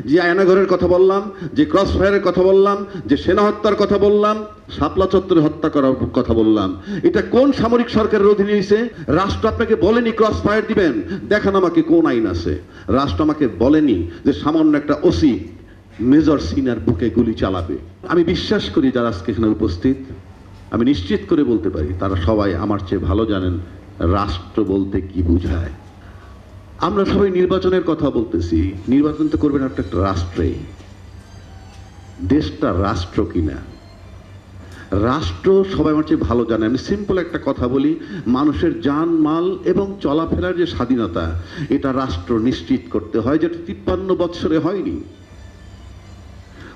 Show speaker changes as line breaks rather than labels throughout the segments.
যে আয়নাঘরের কথা বললাম, যে ক্রস ফায়ারের কথা বললাম, যে সেনা হত্যার কথা বললাম, শাপলা চত্বরে হত্যা করার কথা বললাম, এটা কোন সামরিক সরকারের অধীনে হয়েছে? রাষ্ট্র আপনাকে বলেনি ক্রস ফায়ার দিবেন, দেখান আমাকে কোন আইন আছে। রাষ্ট্র আমাকে বলেনি যে সামান্য একটা ওসি মেজর সিনার বুকে গুলি চালাবে। আমি বিশ্বাস করি যারা আজকে এখানে উপস্থিত, আমি নিশ্চিত করে বলতে পারি তারা সবাই আমার চেয়ে ভালো জানেন রাষ্ট্র বলতে কি বোঝায়। আমরা সবাই নির্বাচনের কথা বলতেছি, নির্বাচন তো করবেন একটা রাষ্ট্রে। দেশটা রাষ্ট্র কিনা, রাষ্ট্র সবাই আমার চেয়ে ভালো জানে। আমি সিম্পল একটা কথা বলি, মানুষের জান মাল এবং চলাফেরার যে স্বাধীনতা, এটা রাষ্ট্র নিশ্চিত করতে হয়, যেটা 53 বৎসরে হয়নি।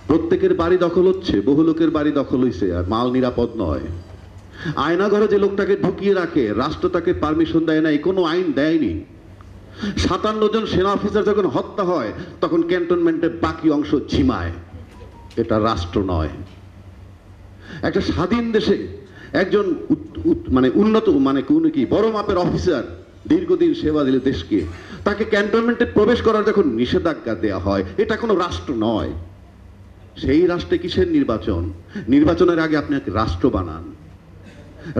প্রত্যেকের বাড়ি দখল হচ্ছে, বহু লোকের বাড়ি দখল হয়েছে, আর মাল নিরাপদ নয়। আয়নাঘরে যে লোকটাকে ঢুকিয়ে রাখে, রাষ্ট্র তাকে পারমিশন দেয় নাই, কোনো আইন দেয়নি। 57 জন সেনা অফিসার যখন হত্যা হয়, তখন ক্যান্টনমেন্টের বাকি অংশ ঝিমায়। এটা রাষ্ট্র নয়। একটা স্বাধীন দেশে একজন উন্নত কোন কি বড় মাপের অফিসার দীর্ঘদিন সেবা দিলে দেশকে, তাকে ক্যান্টনমেন্টে প্রবেশ করার যখন নিষেধাজ্ঞা দেওয়া হয়, এটা কোনো রাষ্ট্র নয়। সেই রাষ্ট্রে কিসের নির্বাচন? নির্বাচনের আগে আপনি রাষ্ট্র বানান।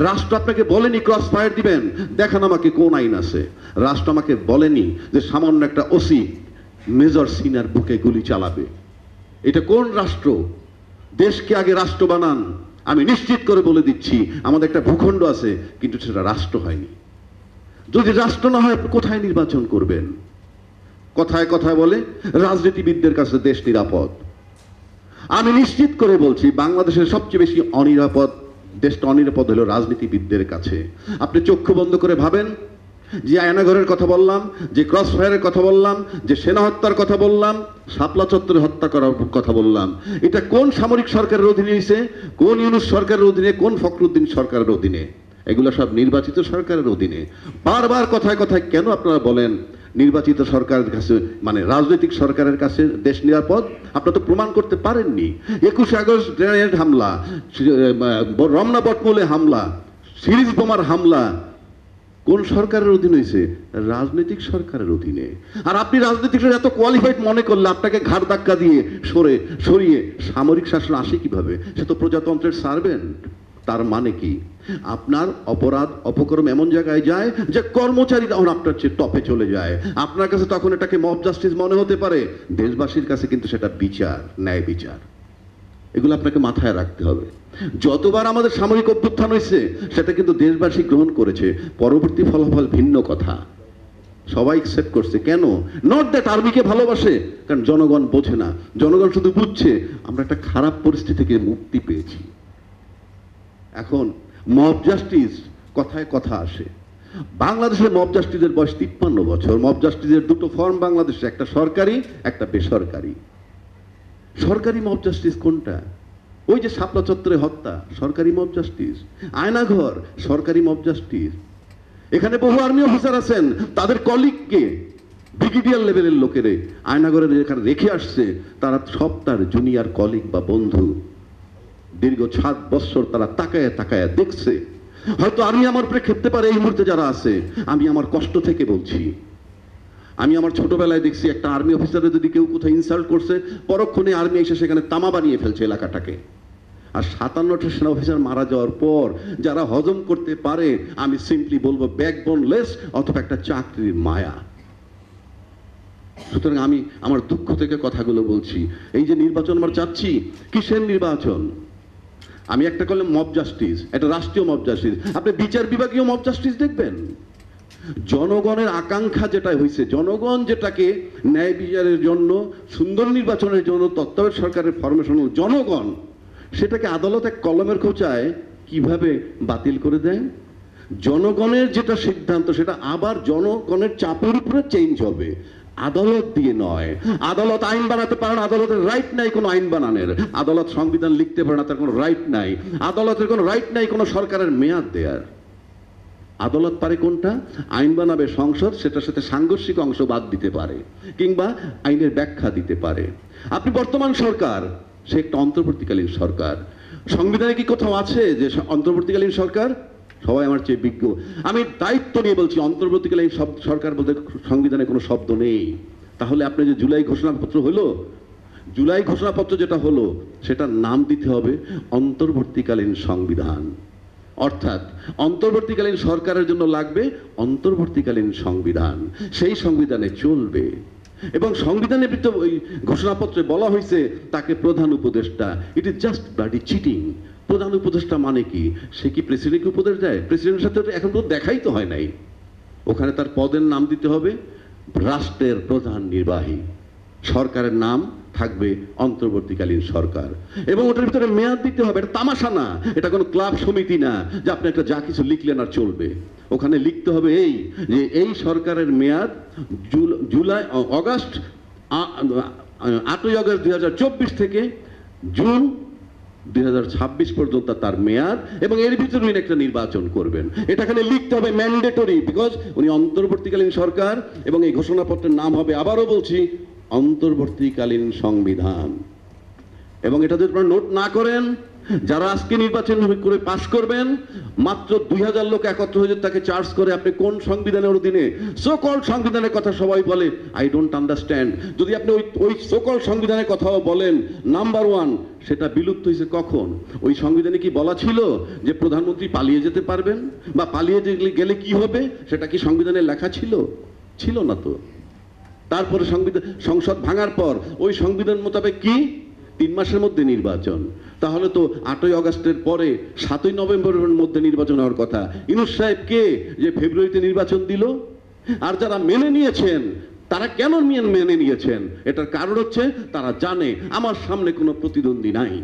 রাষ্ট্র আপনাকে বলেনি ক্রস ফায়ার দিবেন, দেখান আমাকে কোন আইন আছে। রাষ্ট্র আমাকে বলেনি যে সামান্য একটা ওসি মেজর সিনার বুকে গুলি চালাবে। এটা কোন রাষ্ট্র? দেশকে আগে রাষ্ট্র বানান। আমি নিশ্চিত করে বলে দিচ্ছি, আমাদের একটা ভূখণ্ড আছে, কিন্তু সেটা রাষ্ট্র হয়নি। যদি রাষ্ট্র না হয়, কোথায় নির্বাচন করবেন? কথায় কথায় বলে রাজনীতিবিদদের কাছে দেশ নিরাপদ। আমি নিশ্চিত করে বলছি, বাংলাদেশের সবচেয়ে বেশি অনিরাপদ, দেশটা অনিরাপদ হলো রাজনীতিবিদদের কাছে। আপনি চক্ষু বন্ধ করে ভাবেন, যে আয়নাঘরের কথা বললাম, যে ক্রস ফায়ারের কথা বললাম, যে সেনা হত্যার কথা বললাম, শাপলা চত্বরে হত্যা করার কথা বললাম, এটা কোন সামরিক সরকারের অধীনে হয়েছে? কোন ইউনূস সরকারের অধীনে? কোন ফখরুদ্দিন সরকারের অধীনে? এগুলো সব নির্বাচিত সরকারের অধীনে। বারবার কথায় কথায় কেন আপনারা বলেন নির্বাচিত সরকারের কাছে, রাজনৈতিক সরকারের কাছে দেশ নিরাপদ? আপনারা তো প্রমাণ করতে পারেননি। 21 আগস্ট গ্রেনেড হামলা, রমনা বটমূলে হামলা, সিরিজ বোমার হামলা কোন সরকারের অধীনে হয়েছে? রাজনৈতিক সরকারের অধীনে। আর আপনি রাজনৈতিক এত কোয়ালিফাইড মনে করলে আপনাকে ঘাড় ধাক্কা দিয়ে সরিয়ে সামরিক শাসন আসে কিভাবে? সে তো প্রজাতন্ত্রের সার্ভেন্ট। তার মানে কি? আপনার অপরাধ অপকর্ম এমন জায়গায় যায় যে কর্মচারী তখন আপনার চেয়ে টপে চলে যায়। আপনার কাছে তখন এটাকে মব জাস্টিস মনে হতে পারে, দেশবাসীর কাছে কিন্তু সেটা বিচার, ন্যায় বিচার। এগুলো আপনাকে মাথায় রাখতে হবে। যতবার আমাদের সামরিক অভ্যুত্থান হয়েছে, সেটা কিন্তু দেশবাসী গ্রহণ করেছে। পরবর্তী ফলাফল ভিন্ন কথা, সবাই অ্যাকসেপ্ট করছে। কেন? নট দ্যাট আর্মিকে ভালোবাসে, কারণ জনগণ বোঝে না। জনগণ শুধু বুঝছে আমরা একটা খারাপ পরিস্থিতি থেকে মুক্তি পেয়েছি। এখন মব জাস্টিস কথায় কথা আসে। বাংলাদেশের মব জাস্টিসের বয়স 53 বছর। মব জাস্টিসের দুটো ফর্ম বাংলাদেশে, একটা সরকারি, একটা বেসরকারি। সরকারি মব জাস্টিস কোনটা? ওই যে শাপলা চত্বরে হত্যা, সরকারি মব জাস্টিস। আয়নাঘর, সরকারি মব জাস্টিস। এখানে বহু আর্মি অফিসার আছেন, তাদের কলিগকে, ব্রিগেডিয়ার লেভেলের লোকেরে আয়নাঘরে যেখানে রেখে আসছে, তারা সব তার জুনিয়র কলিগ বা বন্ধু। দীর্ঘ 7 বছর তারা তাকায় তাকায় দেখছে। হয়তো আর্মি আমার উপরে খেপতে পারে এই মুহূর্তে যারা আছে। আমি আমার কষ্ট থেকে বলছি, আমি আমার ছোটবেলায় দেখছি একটা আর্মি অফিসারের যদি কেউ কোথাও ইনসাল্ট করছে, পরক্ষণে আর্মি এসে সেখানে তামা বানিয়ে ফেলছে এলাকাটাকে। আর 57টা সেনা অফিসার মারা যাওয়ার পর যারা হজম করতে পারে, আমি সিম্পলি বলবো ব্যাকবোনলেস, অথবা একটা চাকরির মায়া। সুতরাং আমি আমার দুঃখ থেকে কথাগুলো বলছি। এই যে নির্বাচন আমরা চাচ্ছি, কিসের নির্বাচন? আমি একটা করলাম মব জাস্টিস, একটা রাষ্ট্রীয় মব জাস্টিস। আপনি বিচার বিভাগীয় মব জাস্টিস দেখবেন। জনগণের আকাঙ্ক্ষা যেটা হয়েছে, জনগণ যেটাকে ন্যায় বিচারের জন্য, সুন্দর নির্বাচনের জন্য তত্ত্বাবধায়ক সরকারের ফরমেশন, জনগণ সেটাকে আদালত এক কলমের খোঁচায় কিভাবে বাতিল করে দেয়। জনগণের যেটা সিদ্ধান্ত, সেটা আবার জনগণের চাপের উপরে চেঞ্জ হবে, আদালত দিয়ে নয়। আদালত আইন বানাতে পারে না, আদালতের রাইট নাই কোনো আইন বানানোর। আদালত সংবিধান লিখতে পারে না, তার কোনো রাইট নাই। আদালতের কোনো রাইট নাই কোনো সরকারের মেয়াদ দেয়ার। আদালত পারে কোনটা? আইন বানাবে সংসদ, সেটার সাথে সাংঘর্ষিক অংশ বাদ দিতে পারে, কিংবা আইনের ব্যাখ্যা দিতে পারে। আপনি বর্তমান সরকার, সে একটা অন্তর্বর্তীকালীন সরকার। সংবিধানে কি কোথাও আছে যে অন্তর্বর্তীকালীন সরকার? সবাই আমার চেয়ে বিজ্ঞ। আমি দায়িত্ব নিয়ে বলছি, অন্তর্বর্তীকালীন সরকার বলতে সংবিধানে কোনো শব্দ নেই। তাহলে আপনি যে জুলাই ঘোষণাপত্র হলো, জুলাই ঘোষণাপত্র যেটা হলো সেটার নাম দিতে হবে অন্তর্বর্তীকালীন সংবিধান। অর্থাৎ অন্তর্বর্তীকালীন সরকারের জন্য লাগবে অন্তর্বর্তীকালীন সংবিধান, সেই সংবিধানে চলবে। এবং সংবিধানের ভিতরে ওই ঘোষণাপত্রে বলা হয়েছে তাকে প্রধান উপদেষ্টা। It is just bloody cheating. প্রধান উপদেষ্টা মানে কি? সে কি প্রেসিডেন্টকে উপদেশ দেয়? প্রেসিডেন্টের সাথে এখন তো দেখাই তো হয় নাই। ওখানে তার পদের নাম দিতে হবে রাষ্ট্রের প্রধান নির্বাহী, সরকারের নাম থাকবে অন্তর্বর্তীকালীন সরকার, এবং ওটার ভিতরে মেয়াদ দিতে হবে। এটা তামাশা না, এটা কোনো ক্লাব সমিতি না যে আপনি একটা যা কিছু লিখলেন আর চলবে। ওখানে লিখতে হবে এই যে এই সরকারের মেয়াদ আগস্ট 8ই আগস্ট 2024 থেকে জুন 2026 পর্যন্ত তার মেয়াদ, এবং এর ভিতরে উনি একটা নির্বাচন করবেন। এটা এখানে লিখতে হবে ম্যান্ডেটরি, বিকজ উনি অন্তর্বর্তীকালীন সরকার, এবং এই ঘোষণাপত্রের নাম হবে, আবারও বলছি, অন্তর্বর্তীকালীন সংবিধান। এবং এটা যদি আপনারা নোট না করেন, যারা আজকে নির্বাচন করে পাশ করবেন, মাত্র 2000 লোক একত্র হয়ে তাকে চার্জ করে আপনি কোন সংবিধানের অধীনে, সোকল সংবিধানের কথা সবাই বলে, আই ডোন্ট আন্ডারস্ট্যান্ড। যদি আপনি ওই সোকল সংবিধানের কথাও বলেন, নাম্বার 1 সেটা বিলুপ্ত হয়েছে কখন? ওই সংবিধানে কি বলা ছিল যে প্রধানমন্ত্রী পালিয়ে যেতে পারবেন, বা পালিয়ে গেলে কি হবে? সেটা কি সংবিধানে লেখা ছিল? ছিল না তো। তারপরে সংসদ ভাঙার পর ওই সংবিধান মোতাবেক কি 3 মাসের মধ্যে নির্বাচন। তাহলে তো 8ই আগস্টের পরে 7ই নভেম্বরের মধ্যে নির্বাচন হওয়ার কথা। ইউনূস সাহেব কে যে ফেব্রুয়ারিতে নির্বাচন দিল? আর যারা মেনে নিয়েছেন তারা কেন মেনে নিয়েছেন? এটার কারণ হচ্ছে তারা জানে আমার সামনে কোনো প্রতিদ্বন্দ্বী নাই,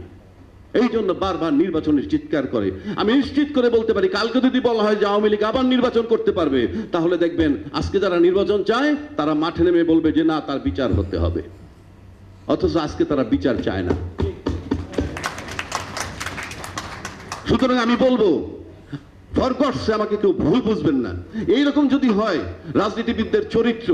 এই জন্য বারবার নির্বাচনের চিৎকার করে। আমি নিশ্চিত করে বলতে পারি, কালকে যদি বলা হয় যে আওয়ামী লীগ আবার নির্বাচন করতে পারবে, তাহলে দেখবেন আজকে যারা নির্বাচন চায় তারা মাঠে নেমে বলবে যে না, তার বিচার হতে হবে। অথচ আজকে তারা বিচার চায় না। সুতরাং আমি বলবো, ফরগটসে আমাকে কেউ ভুল বুঝবেন না। এইরকম যদি হয়, রাজনীতিবিদদের চরিত্র,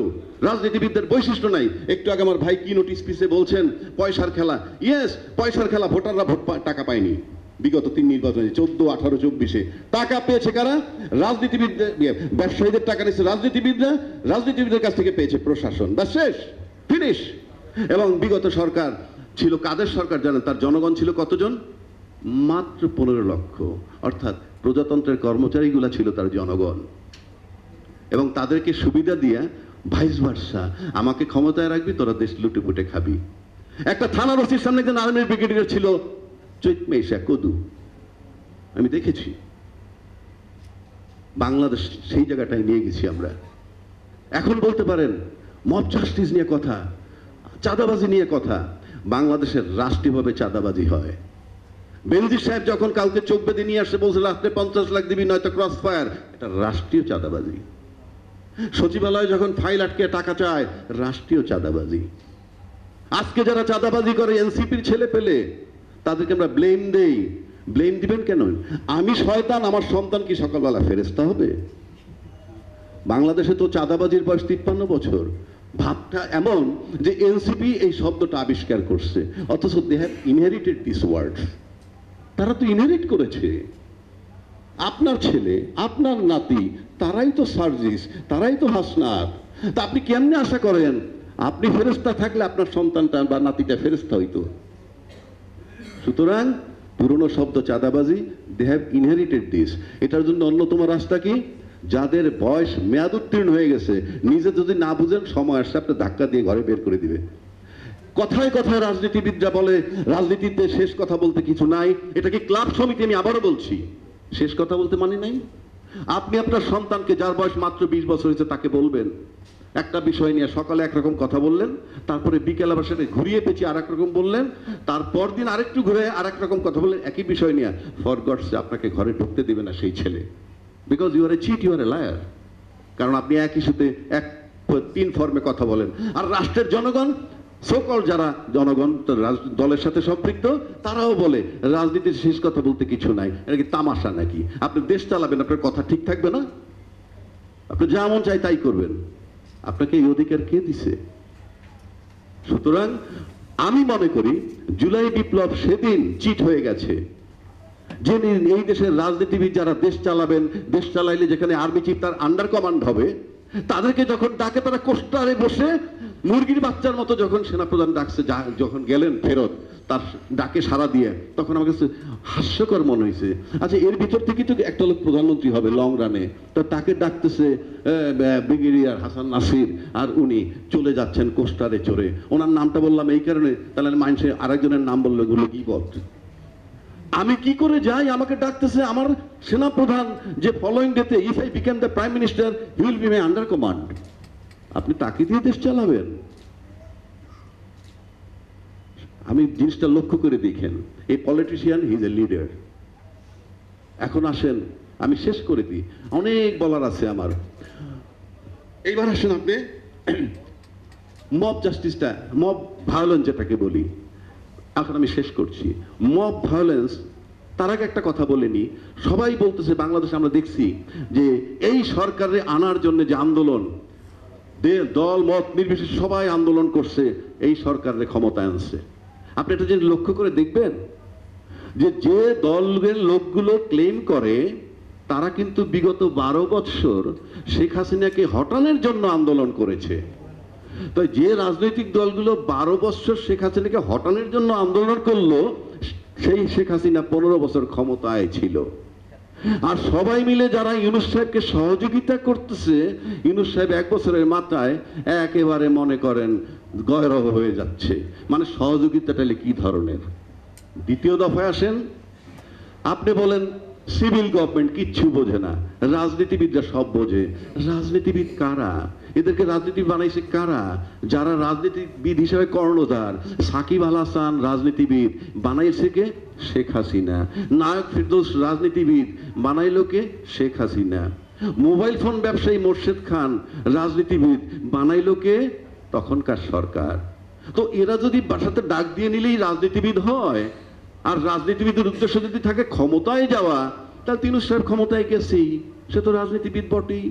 রাজনীতিবিদদের বৈশিষ্ট্য নাই। একটু আগে আমার ভাই কি নোটিশ পিসে বলছেন পয়সার খেলা। ইয়েস, পয়সার খেলা। ভোটাররা টাকা পায়নি বিগত 3 নির্বাচনে, 14, 18, 24-এ। টাকা পেয়েছে কারা? রাজনীতিবিদদের, ব্যবসায়ীদের টাকা নিচ্ছে রাজনীতিবিদরা, রাজনীতিবিদদের কাছ থেকে পেয়েছে প্রশাসন। ব্যাস, শেষ, ফিনিশ। এবং বিগত সরকার ছিল কাদের সরকার জানেন? তার জনগণ ছিল কতজন? মাত্র 15 লক্ষ। অর্থাৎ প্রজাতন্ত্রের কর্মচারীগুলা ছিল তার জনগণ, এবং তাদেরকে সুবিধা দিয়া ভাইস ভার্সা, আমাকে ক্ষমতায় রাখবি, তোরা দেশ লুটে পুটে খাবি। একটা থানার ওসির সামনে একজন আর্মির ব্রিগেডিয়ার ছিল, চৈতমেশা কদু, আমি দেখেছি। বাংলাদেশ সেই জায়গাটায় নিয়ে গেছি আমরা। এখন বলতে পারেন মব জাস্টিস নিয়ে কথা, চাঁদাবাজি নিয়ে কথা। বাংলাদেশের রাষ্ট্রীয়ভাবে চাঁদাবাজি হয়। বেনজির সাহেব যখন কাউকে চোখ বেঁধে নিয়ে আসে, বলছে রাত্রে 50 লাখ দিবি নয়তো ক্রস ফায়ার, এটা রাষ্ট্রীয় চাঁদাবাজি। সচিবালয়ে যখন ফাইল আটকে টাকা চায়, রাষ্ট্রীয় চাঁদাবাজি। আজকে যারা চাঁদাবাজি করে এনসিপির ছেলে পেলে, তাদেরকে আমরা ব্লেম দেই। ব্লেম দিবেন কেন? আমি শয়তান, আমার সন্তান কি সকালবেলা ফেরেশতা হবে? বাংলাদেশে তো চাঁদাবাজির বয়স 53 বছর। ভাবটা এমন যে এনসিপি এই শব্দটা আবিষ্কার করছে, অথচ they have inherited this word. তারা তো ইনহেরিট করেছে। আপনার ছেলে, আপনার নাতি, তারাই তো সার্জিস, তারাই তো হাসনাত। তা আপনি কেমনে আশা করেন আপনি ফেরেশতা থাকলে আপনার সন্তানটা বা নাতিটা ফেরেশতা হইতো? সুতরাং পুরনো শব্দ চাঁদাবাজি, দে হ্যাভ ইনহেরিটেড দিস। এটার জন্য অন্যতম রাস্তা কি? যাদের বয়স মেয়াদ উত্তীর্ণ হয়ে গেছে, নিজে যদি না বুঝেন, সময় আসছে আপনি ধাক্কা দিয়ে ঘরে বের করে দিবে। কথায় কথায় রাজনীতিবিদরা বলে রাজনীতিতে শেষ কথা বলতে কিছু নাই। এটা কি ক্লাব সমিতি? আমি আবারও বলছি, শেষ কথা বলতে মানে নাই। আপনি আপনার সন্তানকে, যার বয়স মাত্র 20 বছর হয়েছে, তাকে বলবেন একটা বিষয় নিয়ে সকালে একরকম কথা বললেন, তারপরে বিকেল আবার সেটা ঘুরিয়ে পেঁচিয়ে আর এক রকম বললেন, তারপর দিন আরেকটু ঘুরে আর এক রকম কথা বললেন একই বিষয় নিয়ে। ফর গডসে আপনাকে ঘরে ঢুকতে দেবে না সেই ছেলে, because you are a cheat, you are a liar. কারণ আপনি এক ইস্যুতে 3 ফর্মে কথা বলেন। আর রাষ্ট্রের জনগণ, সকল যারা জনগণ দলের সাথে সম্পৃক্ত, তারাও বলে রাজনীতির শেষ কথা বলতে কিছু নাই। এটা কি তামাশা নাকি? আপনি দেশ চালাবেন, আপনার কথা ঠিক থাকবে না? আপনি যা মন চাই তাই করবেন। আপনাকে এই অধিকার কে দিছে? সুতরাং আমি মনে করি জুলাই বিপ্লব সেদিন চিট হয়ে গেছে। যে এই দেশের রাজনীতিবিদ যারা দেশ চালাবেন, দেশ চালাইলে যেখানে আর্মি চিফ তার আন্ডার কমান্ড হবে, তাদেরকে যখন ডাকে তারা কোস্টারে বসে মুরগির বাচ্চার মতো যখন সেনাপ্রধান ডাকছে, যখন গেলেন ফেরত তার ডাকে সাড়া দিয়ে, তখন আমার কাছে হাস্যকর মনে হয়েছে। আচ্ছা, এর ভিতর থেকে তো একটা লোক প্রধানমন্ত্রী হবে লং রানে, তো তাকে ডাকতেছে ব্রিগেডিয়ার হাসান নাসির, আর উনি চলে যাচ্ছেন কোস্টারে চড়ে। ওনার নামটা বললাম এই কারণে, তাহলে মানুষে আরেকজনের নাম বললো এগুলো কি বল। আমি কি করে যাই, আমাকে ডাকতেছে আমার সেনাপ্রধান, যে ফলোইং ডেতে if I became the prime minister he will be my under command. আপনি তাকে দিয়ে দেশ চালাবেন? আমি জিনিসটা লক্ষ্য করে দেখেন, এই politician he is a leader. এখন আসেন আমি শেষ করে দিই, অনেক বলার আছে আমার। এইবার আসেন আপনি মব জাস্টিসটা, মব ভায়োলেন্স যেটাকে বলি, এখন আমি শেষ করছি। মব ভায়োলেন্স, তার আগে একটা কথা বলেনি, সবাই বলতেছে বাংলাদেশে আমরা দেখছি যে এই সরকারে আনার জন্য যে আন্দোলন, দল মত নির্বিশেষে সবাই আন্দোলন করছে এই সরকারের ক্ষমতায় আনছে। আপনি এটা যে লক্ষ্য করে দেখবেন যে যে দলের লোকগুলো ক্লেম করে তারা কিন্তু বিগত 12 বছর শেখ হাসিনাকে হটানোর জন্য আন্দোলন করেছে। তো যে রাজনৈতিক দলগুলো 12 বছর শেখ হাসিনাকে হটানোর জন্য আন্দোলন করলো, সেই শেখ হাসিনা 15 বছর ক্ষমতায় ছিল। আর সবাই মিলে যারা ইউনূস সাহেবকে সহযোগিতা করতেছে, ইউনূস সাহেব 1 বছরের মাথায় একেবারে মনে করেন গয়রব হয়ে যাচ্ছে। মানে সহযোগিতাটা কি ধরনের? দ্বিতীয় দফায় আসেন, আপনি বলেন সিভিল গভর্নমেন্ট কিচ্ছু বোঝে না, রাজনীতিবিদরা সব বোঝে। রাজনীতিবিদ কারা? এদেরকে রাজনীতি বানাইছে কারা? যারা রাজনীতিবিদ হিসেবে কর্ণধার। সাকিব আল হাসান রাজনীতিবিদ, বানাইছে কে? শেখ হাসিনা। নায়ক ফিরদৌস রাজনীতিবিদ, বানাইলো কে? শেখ হাসিনা। মোবাইল ফোন ব্যবসায়ী মোর্শেদ খান রাজনীতিবিদ, বানাইলো কে? তখনকার সরকার। তো এরা যদি বাসাতে ডাক দিয়ে নিলেই রাজনীতিবিদ হয়, আর রাজনীতিবিদের উদ্দেশ্য যদি থাকে ক্ষমতায় যাওয়া, তাহলে ইউনূস সাহেব ক্ষমতায় গেছেই, সে তো রাজনীতিবিদ বটেই।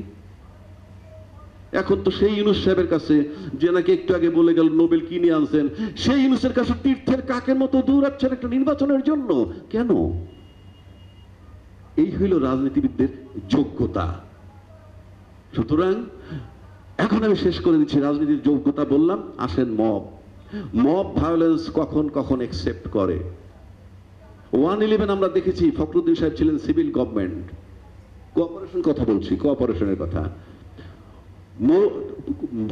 এখন তো সেই ইউনূস সাহেবের কাছে, যে নাকি একটু আগে বলে গেল নোবেল কিনে আনছেন, সেই ইউনূসের কাছে তীর্থের কাকের মতো দৌড়াচ্ছেন একটা নির্বাচনের জন্য। কেন? এই হইল রাজনীতিবিদদের যোগ্যতা। সুতরাং এখন আমি শেষ করে দিচ্ছি, রাজনীতির যোগ্যতা বললাম। আসেন মব ভায়োলেন্স কখন কখন একসেপ্ট করে। 111 আমরা দেখেছি, ফখরুদ্দিন সাহেব ছিলেন সিভিল গভর্নমেন্ট, কোঅপারেশন কথা বলছি, কোঅপারেশনের কথা।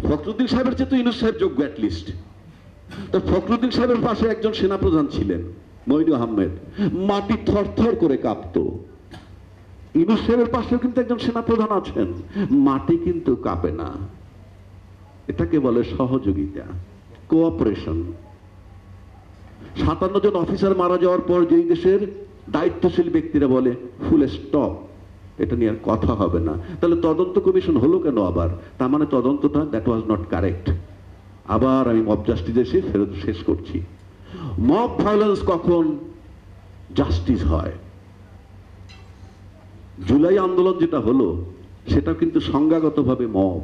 ফখরুদ্দিন সাহেবের চেয়ে তো ইউনূস সাহেব যোগ্য অ্যাটলিস্ট। তো ফখরুদ্দিন সাহেবের পাশে একজন সেনাপ্রধান ছিলেন মঈনু আহমেদ, মাটি থরথর করে কাঁপতো। ইউনূস সাহেবের পাশেও কিন্তু একজন সেনাপ্রধান আছেন, মাটি কিন্তু কাঁপে না। এটাকে বলে সহযোগিতা, কোঅপারেশন। 57 জন অফিসার মারা যাওয়ার পর যেই দেশের দায়িত্বশীল ব্যক্তিরা বলে ফুল স্টপ, এটা নিয়ে আর কথা হবে না, তাহলে তদন্ত কমিশন হলো কেন আবার? তার মানে তদন্তটা দ্যাট ওয়াজ নট কারেক্ট। আবার আমি মব জাস্টিসে এসে ফেরত শেষ করছি। মব ভায়োলেন্স কখন জাস্টিস হয়? জুলাই আন্দোলন যেটা হলো সেটা কিন্তু সংজ্ঞাগতভাবে মব।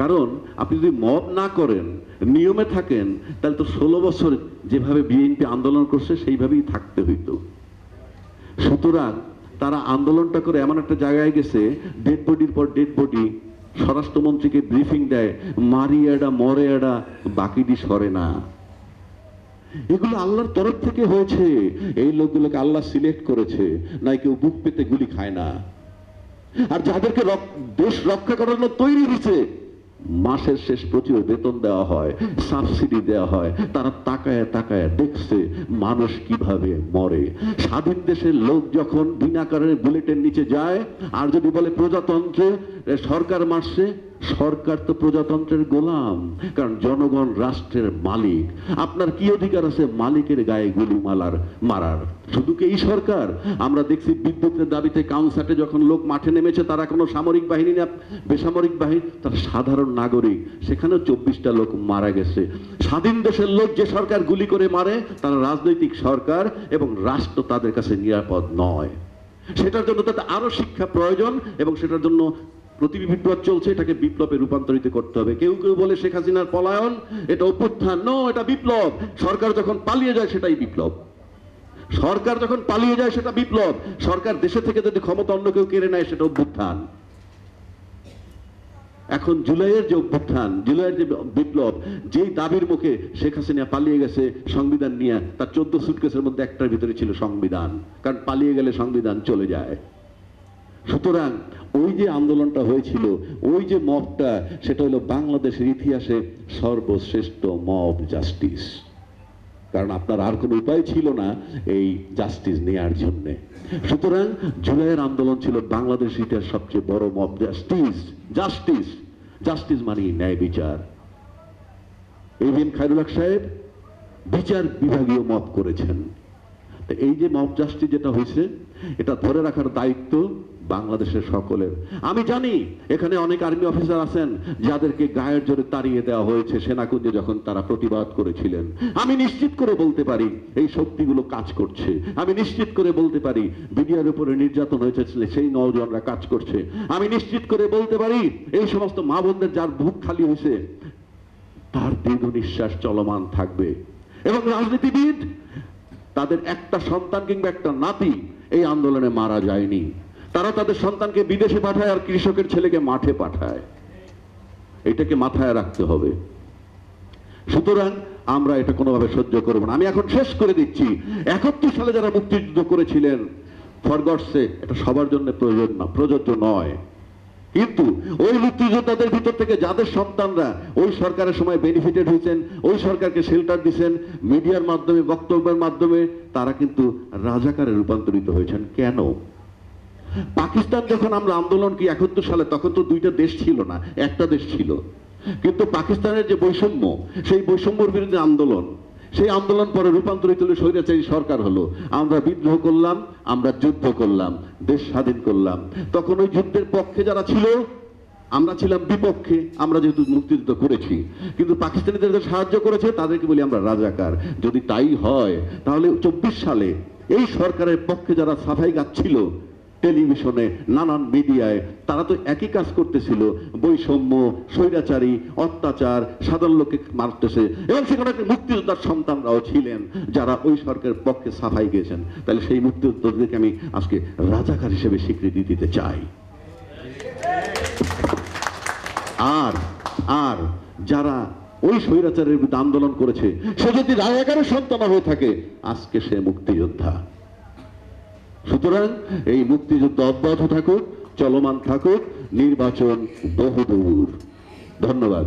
কারণ আপনি যদি মব না করেন, নিয়মে থাকেন, তাহলে তো 16 বছর যেভাবে বিএনপি আন্দোলন করছে সেইভাবেই থাকতে হইতো। সুতরাং তারা আন্দোলনটা করে এমন একটা জায়গায় গেছে, ডেড বডির পর ডেড বডি, স্বরাষ্ট্রমন্ত্রীকে ব্রিফিং দেয়, মারি এডা মরে এডা বাকিটি সরে না। এগুলো আল্লাহর তরফ থেকে হয়েছে। এই লোকগুলোকে আল্লাহ সিলেক্ট করেছে, নাই কেউ বুক পেতে গুলি খায় না। আর যাদেরকে দেশ রক্ষা করার জন্য তৈরি হয়েছে, মাসের শেষ প্রচুর বেতন দেওয়া হয়, সাবসিডি দেওয়া হয়, তারা তাকায় তাকায় দেখছে মানুষ কিভাবে মরে। স্বাধীন দেশের লোক যখন বিনা কারণে বুলেটের নিচে যায়, আর যদি বলে প্রজাতন্ত্রে সরকার মারছে, সরকার তো প্রজাতন্ত্রের গোলাম, কারণ জনগণ রাষ্ট্রের মালিক। আপনার কি অধিকার আছে মালিকের গায়ে গুলি মারার? শুধু কি এই সরকার? আমরা দেখছি বিদ্যুতের দাবিতে কাউন্সাটে যখন লোক মাঠে নেমেছে, তারা কোনো সামরিক বাহিনী না, বেসামরিক বাহিনী, তারা সাধারণ নাগরিক, সেখানেও 24টা লোক মারা গেছে। স্বাধীন দেশের লোক যে সরকার গুলি করে মারে, তারা রাজনৈতিক সরকার এবং রাষ্ট্র তাদের কাছে নিরাপদ নয়। সেটার জন্য তাদের আরো শিক্ষা প্রয়োজন, এবং সেটার জন্য প্রতিবিপ্লব চলছে, এটাকে বিপ্লবে রূপান্তরিত করতে হবে। কেউ কেউ বলে শেখ হাসিনার পলায়ন এটা অভ্যুত্থান, নো, এটা বিপ্লব। সরকার যখন পালিয়ে যায় সেটাই বিপ্লব। সরকার যখন পালিয়ে যায় সেটা বিপ্লব। সরকার দেশে থেকে যদি ক্ষমতা অন্য কেউ কেড়ে নেয় সেটা অভ্যুত্থান। এখন জুলাইয়ের যে অভ্যুত্থান, জুলাইয়ের যে বিপ্লব, যেই দাবির মুখে শেখ হাসিনা পালিয়ে গেছে সংবিধান নিয়ে, তার 14 সুটকেসের মধ্যে একটার ভিতরে ছিল সংবিধান, কারণ পালিয়ে গেলে সংবিধান চলে যায়। সুতরাং ওই যে আন্দোলনটা হয়েছিল, ওই যে মবটা, সেটা হলো বাংলাদেশের ইতিহাসে সর্বশ্রেষ্ঠ মব জাস্টিস। কারণ আপনার আর কোনো উপায় ছিল না এই জাস্টিস নেয়ার জন্য। সুতরাং জুলাইয়ের আন্দোলন ছিল বাংলাদেশের ইতিহাস সবচেয়ে বড় মব জাস্টিস। জাস্টিস, জাস্টিস মানে ন্যায় বিচার। এভিএম খায়রুল হক সাহেব বিচার বিভাগীয় মব করেছেন। এই যে মব জাস্টিস যেটা হয়েছে, এটা ধরে রাখার দায়িত্ব বাংলাদেশের সকলের। আমি জানি এখানে অনেক আর্মি অফিসার আছেন যাদেরকে গায়ের জোরে তাড়িয়ে দেওয়া হয়েছে সেনাকুঞ্জে যখন তারা প্রতিবাদ করেছিলেন। আমি নিশ্চিত করে বলতে পারি এই শক্তিগুলো কাজ করছে। আমি নিশ্চিত করে বলতে পারি বিডিআর উপরে নির্যাতন হয়েছে সেই নওজওয়ানরা কাজ করছে। আমি নিশ্চিত করে বলতে পারি এই সমস্ত মা বোনদের যার বুক খালি হয়েছে তার দীর্ঘ নিঃশ্বাস চলমান থাকবে। এবং রাজনীতিবিদ তাদের একটা সন্তান কিংবা একটা নাতি এই আন্দোলনে মারা যায়নি। তারা তাদের সন্তানকে বিদেশে পাঠায় আর কৃষকের ছেলেকে মাঠে পাঠায়। এটাকে মাথায় রাখতে হবে। সুতরাং আমরা এটা কোনোভাবে সহ্য করব না। আমি এখন শেষ করে দিচ্ছি, 71 সালে যারা মুক্তিযুদ্ধ করেছিলেন, ফর গডস সেক, এটা সবার জন্য প্রযোজ্য নয়। কিন্তু ওই মুক্তিযোদ্ধাদের ভিতর থেকে যাদের সন্তানরা ওই সরকারের সময় বেনিফিটেড হয়েছেন, ওই সরকারকে শেল্টার দিচ্ছেন, মিডিয়ার মাধ্যমে, বক্তব্যের মাধ্যমে, তারা কিন্তু রাজাকারে রূপান্তরিত হয়েছেন। কেন? পাকিস্তান যখন আমরা আন্দোলন কি 71 সালে, তখন তো দুইটা দেশ ছিল না, একটা দেশ ছিল। কিন্তু পাকিস্তানের যে বৈষম্য, সেই বৈষম্যের বিরুদ্ধে আন্দোলন, সেই আন্দোলন পরে রূপান্তরিত হলে স্বৈরাচারী সরকার হলো। আমরা বিদ্রোহ করলাম, আমরা যুদ্ধ করলাম, দেশ স্বাধীন করলাম। তখন ওই যুদ্ধের পক্ষে যারা ছিল, আমরা ছিলাম বিপক্ষে, আমরা যেহেতু মুক্তিযুদ্ধ করেছি। কিন্তু পাকিস্তানিদের সাহায্য করেছে তাদেরকে বলি আমরা রাজাকার। যদি তাই হয় তাহলে 24 সালে এই সরকারের পক্ষে যারা সাফাই গাচ্ছিল টেলিভিশনে, নানান মিডিয়ায়, তারা তো একই কাজ করতেছিল। বৈষম্য, স্বৈরাচারী, অত্যাচার, সাধারণ লোককে মারতেছে। এবং সেখানে একটা মুক্তিযোদ্ধার সন্তানরাও ছিলেন যারা ওই সরকারের পক্ষে সাফাই গেছেন। তাহলে সেই মুক্তিযোদ্ধাদেরকে আমি আজকে রাজাকার হিসেবে স্বীকৃতি দিতে চাই। আর আর যারা ওই স্বৈরাচারের বিরুদ্ধে আন্দোলন করেছে, সে যদি রাজাকারের সন্তান হয়ে থাকে, আজকে সে মুক্তিযোদ্ধা। সুতরাং এই মুক্তিযুদ্ধ অব্যাহত থাকুক, চলমান থাকুক, নির্বাচন বহুদূর। ধন্যবাদ।